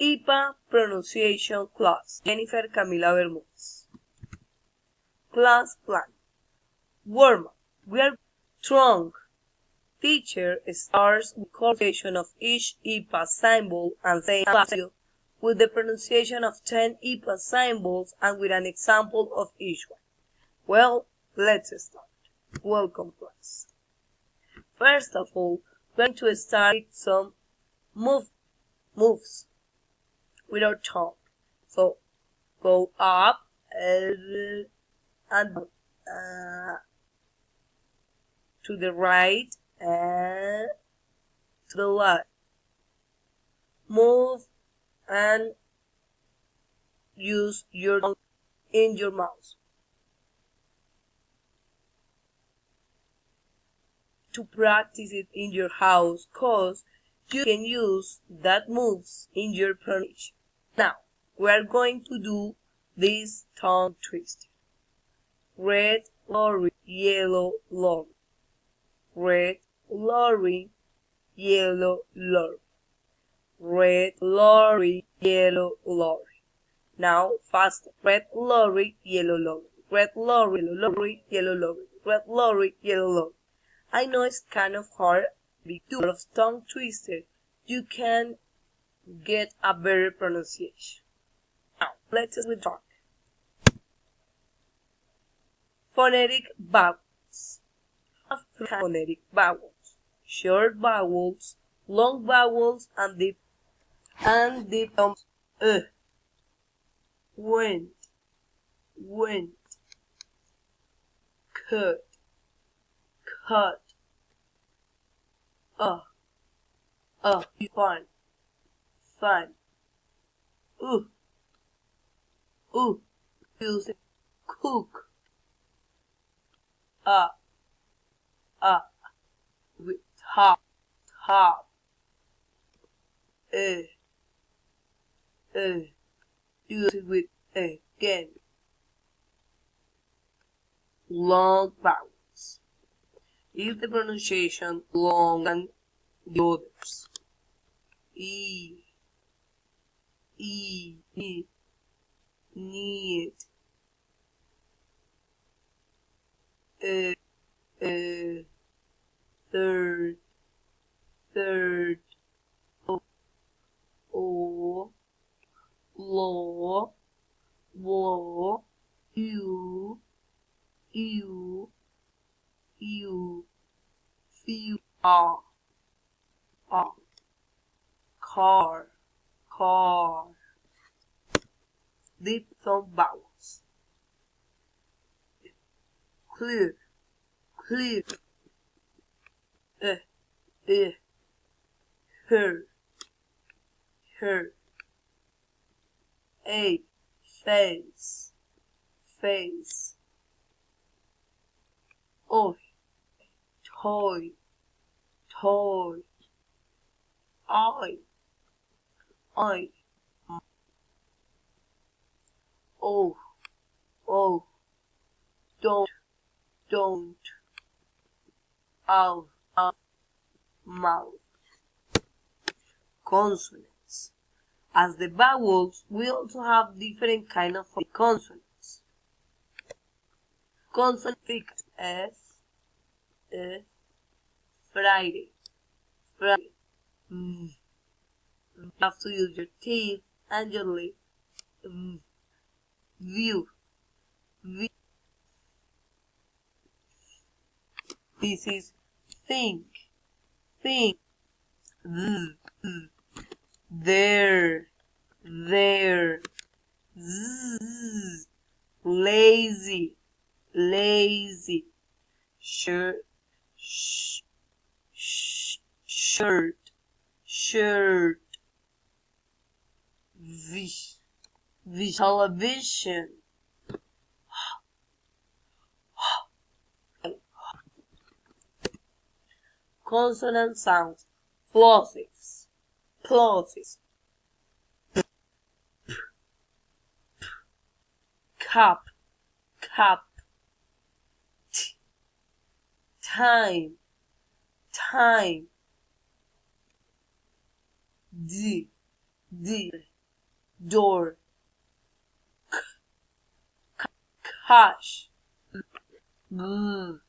Ipa Pronunciation Class, Jennifer Camila Bermúdez. Class plan. Warm-up. We are strong. Teacher starts with conversation of each Ipa symbol and saying with the pronunciation of 10 Ipa symbols and with an example of each one. Well, let's start. Welcome, class. First of all, we're going to start with some moves with our tongue. So, go up and down, to the right and to the left. Move and use your tongue in your mouth. To practice it in your house, cause you can use that moves in your pronunciation. Now, we are going to do this tongue twister. Red lorry, yellow lorry. Red lorry, yellow lorry. Red lorry, yellow lorry. Now faster. Red lorry, yellow lorry. Red lorry, yellow lorry, yellow lorry. Red lorry, yellow lorry. I know it's kind of hard, but with a lot of tongue twister, you can get a better pronunciation. Now, let's start with talk. Phonetic vowels. Phonetic vowels. Short vowels, long vowels, and deep tones. Went, cut, fun, music, cook, with top, use it with again. Long vowels. If the pronunciation long than the others. Need, third, law, you, few, car. Deep tone vowels. Clear, her, a, face, oh, toy, I, oh, don't, out, mouth. Consonants. As the vowels, we also have different kind of consonants. Consonant S, Friday. You have to use your teeth and your lips. View. This is think. There. Zzz. Lazy. Shirt. Television. Consonant sounds. Plosives. Cup. Time. D. door, cash, girl,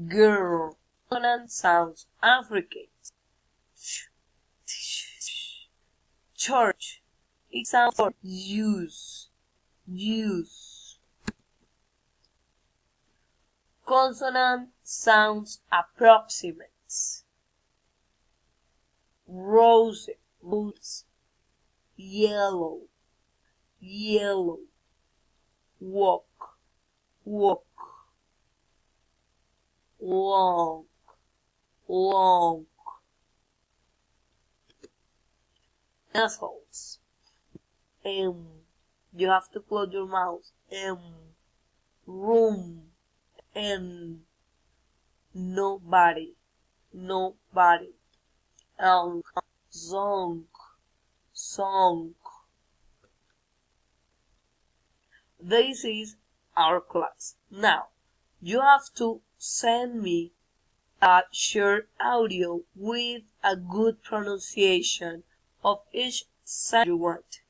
girl. Consonant sounds and fricates. Church. It sounds for use, use. Consonant sounds approximates. Rose, rose. Yellow, yellow. Walk, walk. Long, long. Assholes. You have to close your mouth. Room. Nobody, nobody. Song, song. This is our class. Now, you have to send me a short audio with a good pronunciation of each sound you want.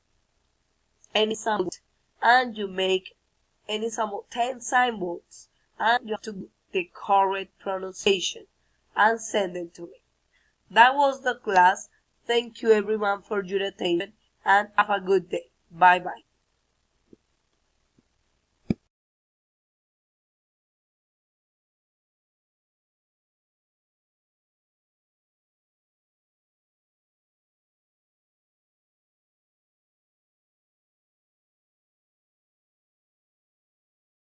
Any sound, and you make any symbol 10 symbols, and you have to do the correct pronunciation and send them to me. That was the class. Thank you everyone for your attention and have a good day. Bye bye.